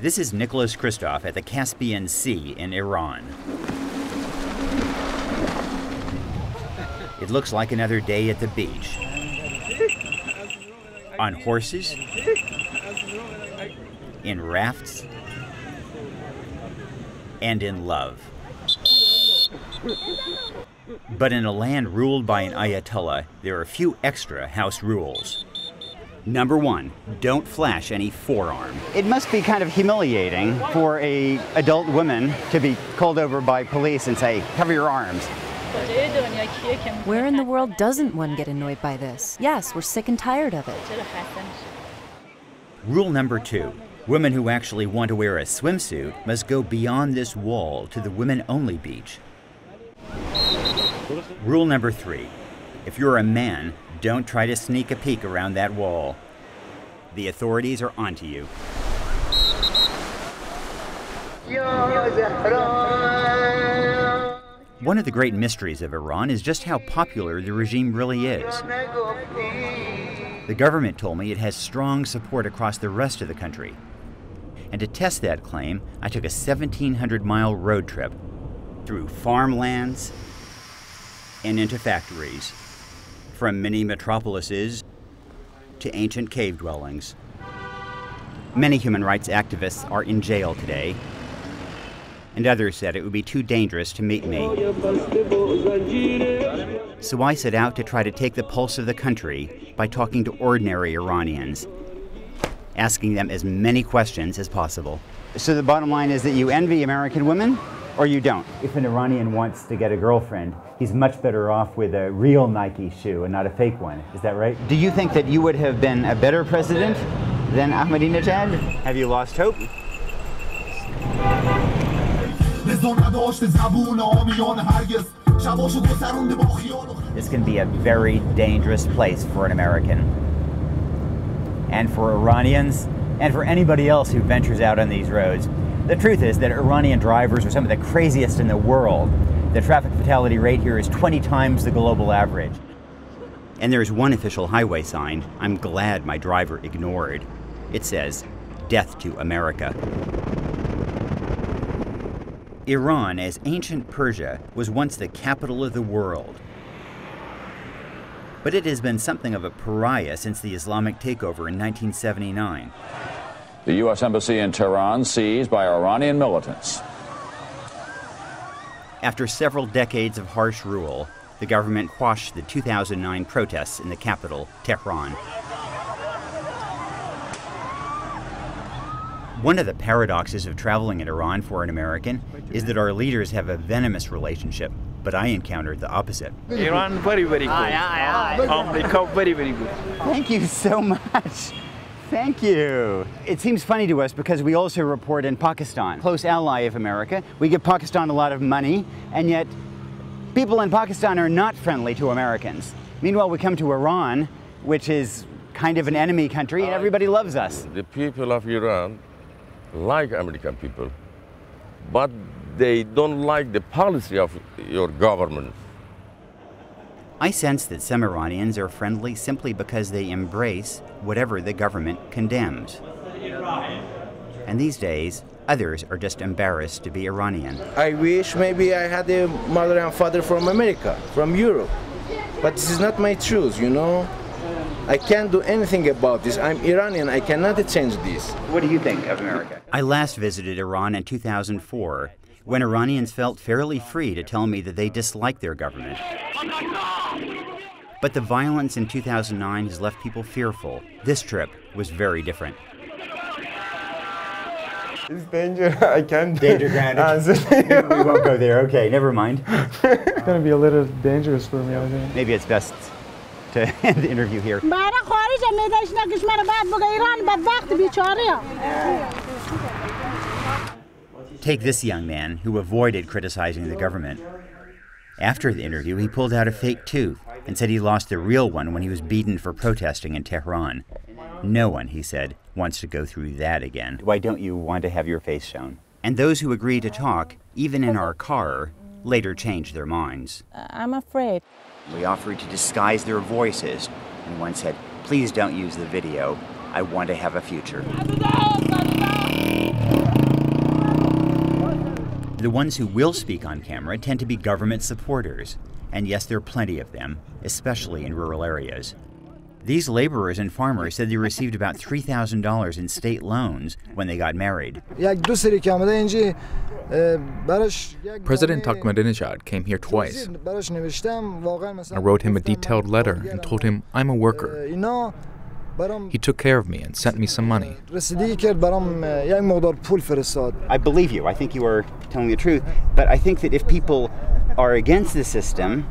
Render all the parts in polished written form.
This is Nicholas Kristof at the Caspian Sea in Iran. It looks like another day at the beach. On horses, in rafts, and in love. But in a land ruled by an Ayatollah, there are a few extra house rules. Number 1, don't flash any forearm. It must be kind of humiliating for an adult woman to be called over by police and say, cover your arms. Where in the world doesn't one get annoyed by this? Yes, we're sick and tired of it. Rule number 2, women who actually want to wear a swimsuit must go beyond this wall to the women-only beach. Rule number 3, if you're a man, don't try to sneak a peek around that wall. The authorities are onto you. One of the great mysteries of Iran is just how popular the regime really is. The government told me it has strong support across the rest of the country. And to test that claim, I took a 1,700-mile road trip through farmlands and into factories, from mini metropolises to ancient cave dwellings. Many human rights activists are in jail today, and others said it would be too dangerous to meet me. So I set out to try to take the pulse of the country by talking to ordinary Iranians, asking them as many questions as possible. So the bottom line is that you envy American women, or you don't? If an Iranian wants to get a girlfriend, he's much better off with a real Nike shoe and not a fake one. Is that right? Do you think that you would have been a better president than Ahmadinejad? Have you lost hope? This can be a very dangerous place for an American. And for Iranians, and for anybody else who ventures out on these roads. The truth is that Iranian drivers are some of the craziest in the world. The traffic fatality rate here is 20 times the global average. And there's one official highway sign I'm glad my driver ignored. It says, "Death to America." Iran, as ancient Persia, was once the capital of the world. But it has been something of a pariah since the Islamic takeover in 1979. The U.S. Embassy in Tehran seized by Iranian militants. After several decades of harsh rule, the government quashed the 2009 protests in the capital, Tehran. One of the paradoxes of traveling in Iran for an American is that our leaders have a venomous relationship, but I encountered the opposite. Iran very, very good. America very, very good. Thank you so much. Thank you. It seems funny to us because we also report in Pakistan, close ally of America. We give Pakistan a lot of money, and yet people in Pakistan are not friendly to Americans. Meanwhile, we come to Iran, which is kind of an enemy country, and everybody loves us. The people of Iran like American people, but they don't like the policy of your government. I sense that some Iranians are friendly simply because they embrace whatever the government condemns. And these days, others are just embarrassed to be Iranian. I wish maybe I had a mother and father from America, from Europe. But this is not my truth, you know? I can't do anything about this. I'm Iranian, I cannot change this. What do you think of America? I last visited Iran in 2004, when Iranians felt fairly free to tell me that they dislike their government. But the violence in 2009 has left people fearful. This trip was very different. It's danger. I can't danger granted. We won't go there. Okay, never mind. It's going to be a little dangerous for me, I think. Maybe it's best to end the interview here. Take this young man who avoided criticizing the government. After the interview, he pulled out a fake tooth and said he lost the real one when he was beaten for protesting in Tehran. No one, he said, wants to go through that again. Why don't you want to have your face shown? And those who agreed to talk, even in our car, later changed their minds. I'm afraid. We offered to disguise their voices, and one said, "Please don't use the video. I want to have a future." The ones who will speak on camera tend to be government supporters, and yes, there are plenty of them, especially in rural areas. These laborers and farmers said they received about $3,000 in state loans when they got married. President Ahmadinejad came here twice. I wrote him a detailed letter and told him I'm a worker. He took care of me and sent me some money. I believe you. I think you are telling the truth. But I think that if people are against the system,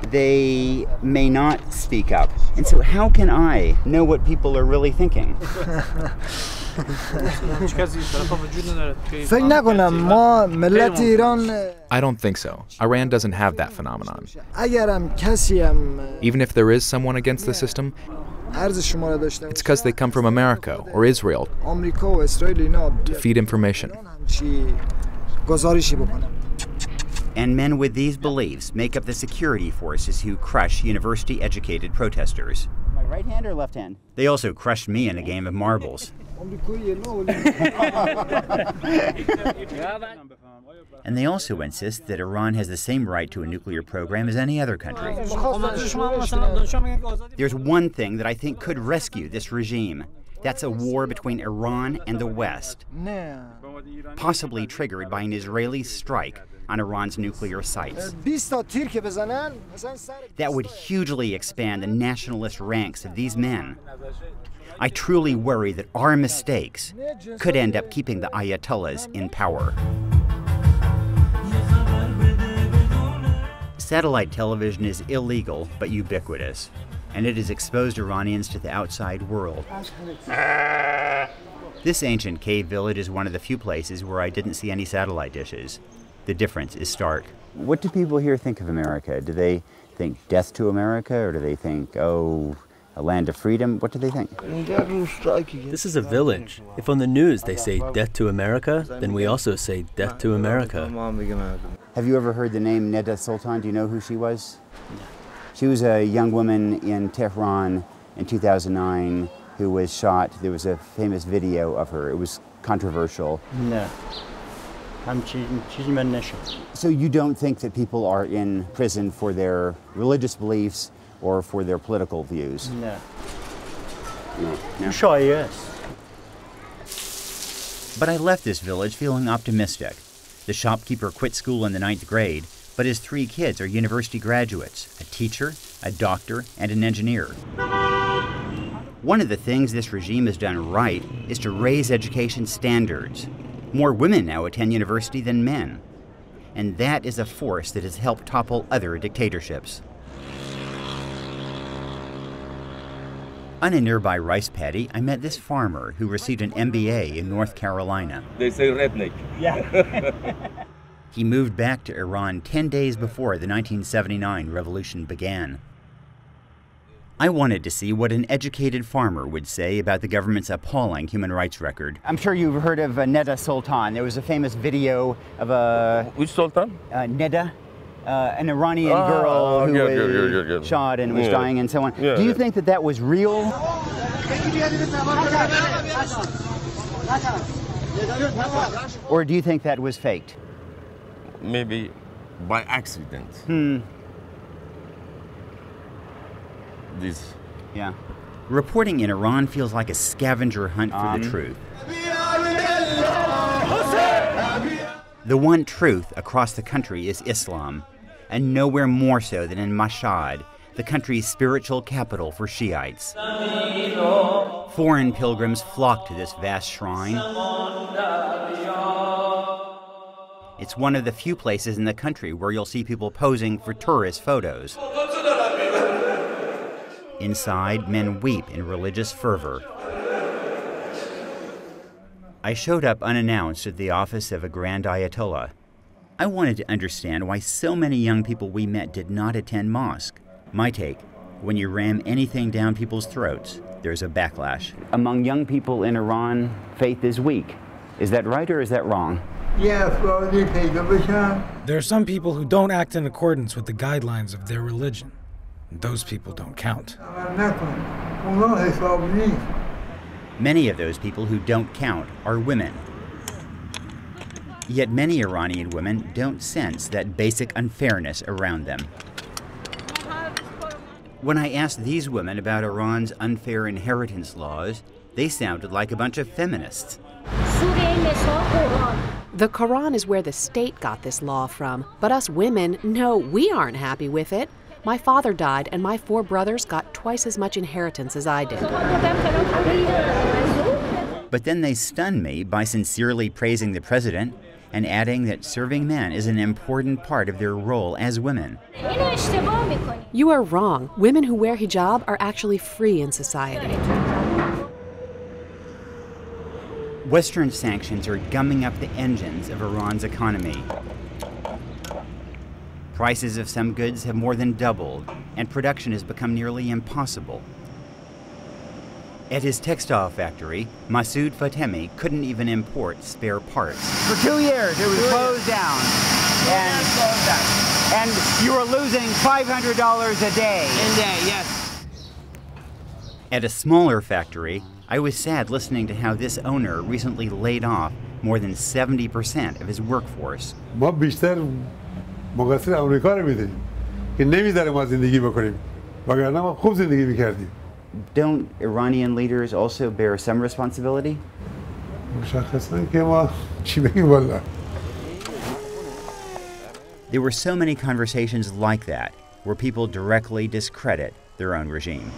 they may not speak up. And so how can I know what people are really thinking? I don't think so. Iran doesn't have that phenomenon. Even if there is someone against the system, it's because they come from America or Israel to feed information. And men with these beliefs make up the security forces who crush university-educated protesters. My right hand or left hand? They also crushed me in a game of marbles. And they also insist that Iran has the same right to a nuclear program as any other country. There's one thing that I think could rescue this regime. That's a war between Iran and the West, possibly triggered by an Israeli strike on Iran's nuclear sites. That would hugely expand the nationalist ranks of these men. I truly worry that our mistakes could end up keeping the Ayatollahs in power. Satellite television is illegal but ubiquitous, and it has exposed Iranians to the outside world. This ancient cave village is one of the few places where I didn't see any satellite dishes. The difference is stark. What do people here think of America? Do they think death to America, or do they think, oh, a land of freedom? What do they think? This is a village. If on the news they say death to America, then we also say death to America. Have you ever heard the name Neda Sultan? Do you know who she was? She was a young woman in Tehran in 2009 who was shot. There was a famous video of her. It was controversial. No. So you don't think that people are in prison for their religious beliefs or for their political views? No. No. Sure, yes. But I left this village feeling optimistic. The shopkeeper quit school in the 9th grade, but his 3 kids are university graduates, a teacher, a doctor, and an engineer. One of the things this regime has done right is to raise education standards. More women now attend university than men. And that is a force that has helped topple other dictatorships. On a nearby rice paddy, I met this farmer who received an MBA in North Carolina. They say redneck. Yeah. He moved back to Iran 10 days before the 1979 revolution began. I wanted to see what an educated farmer would say about the government's appalling human rights record. I'm sure you've heard of Neda Sultan. There was a famous video of a... Which Sultan? Neda, an Iranian girl who was shot and was dying and so on. Do you think that that was real? Or do you think that was faked? Maybe by accident. Yeah. Reporting in Iran feels like a scavenger hunt for the truth. The one truth across the country is Islam, and nowhere more so than in Mashhad, the country's spiritual capital for Shiites. Foreign pilgrims flock to this vast shrine. It's one of the few places in the country where you'll see people posing for tourist photos. Inside, men weep in religious fervor. I showed up unannounced at the office of a Grand Ayatollah. I wanted to understand why so many young people we met did not attend mosque. My take, when you ram anything down people's throats, there's a backlash. Among young people in Iran, faith is weak. Is that right or is that wrong? There are some people who don't act in accordance with the guidelines of their religion. Those people don't count. Many of those people who don't count are women. Yet many Iranian women don't sense that basic unfairness around them. When I asked these women about Iran's unfair inheritance laws, they sounded like a bunch of feminists. The Quran is where the state got this law from, but us women, no, we aren't happy with it. My father died, and my 4 brothers got twice as much inheritance as I did. But then they stunned me by sincerely praising the president and adding that serving men is an important part of their role as women. You are wrong. Women who wear hijab are actually free in society. Western sanctions are gumming up the engines of Iran's economy. Prices of some goods have more than doubled, and production has become nearly impossible. At his textile factory, Masoud Fatemi couldn't even import spare parts. For 2 years, it was closed down. And you were losing $500 a day. Yes. At a smaller factory, I was sad listening to how this owner recently laid off more than 70% of his workforce. Don't Iranian leaders also bear some responsibility? There were so many conversations like that where people directly discredit their own regime.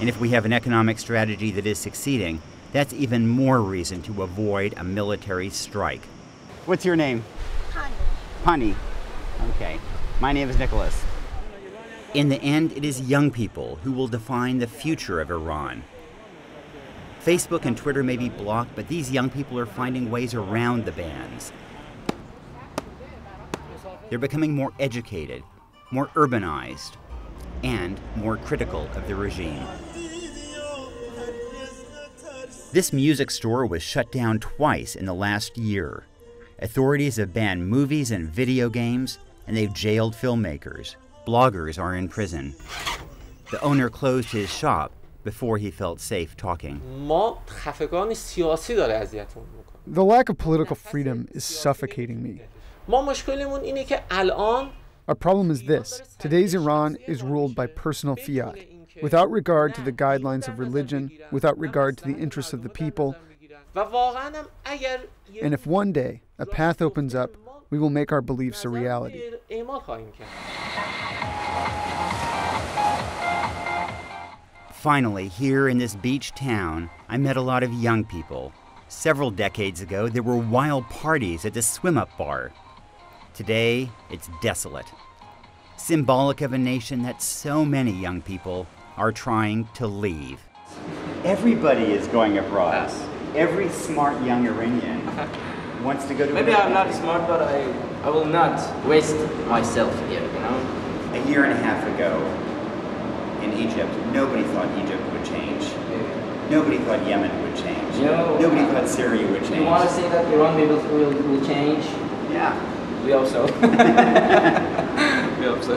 And if we have an economic strategy that is succeeding, that's even more reason to avoid a military strike. What's your name? Pani. Okay. My name is Nicholas. In the end, it is young people who will define the future of Iran. Facebook and Twitter may be blocked, but these young people are finding ways around the bans. They're becoming more educated, more urbanized, and more critical of the regime. This music store was shut down twice in the last year. Authorities have banned movies and video games, and they've jailed filmmakers. Bloggers are in prison. The owner closed his shop before he felt safe talking. The lack of political freedom is suffocating me. Our problem is this: today's Iran is ruled by personal fiat, without regard to the guidelines of religion, without regard to the interests of the people. And if one day a path opens up, we will make our beliefs a reality. Finally, here in this beach town, I met a lot of young people. Several decades ago, there were wild parties at the swim-up bar. Today, it's desolate. Symbolic of a nation that so many young people are trying to leave. Everybody is going abroad. Yes. Every smart young Iranian wants to go to Maybe I'm not smart, but I will not waste myself here, you know? A year and a half ago, in Egypt, nobody thought Egypt would change. Nobody thought Yemen would change. Nobody thought Syria would change. You want to say that Iran will change? Yeah. We hope so. We hope so.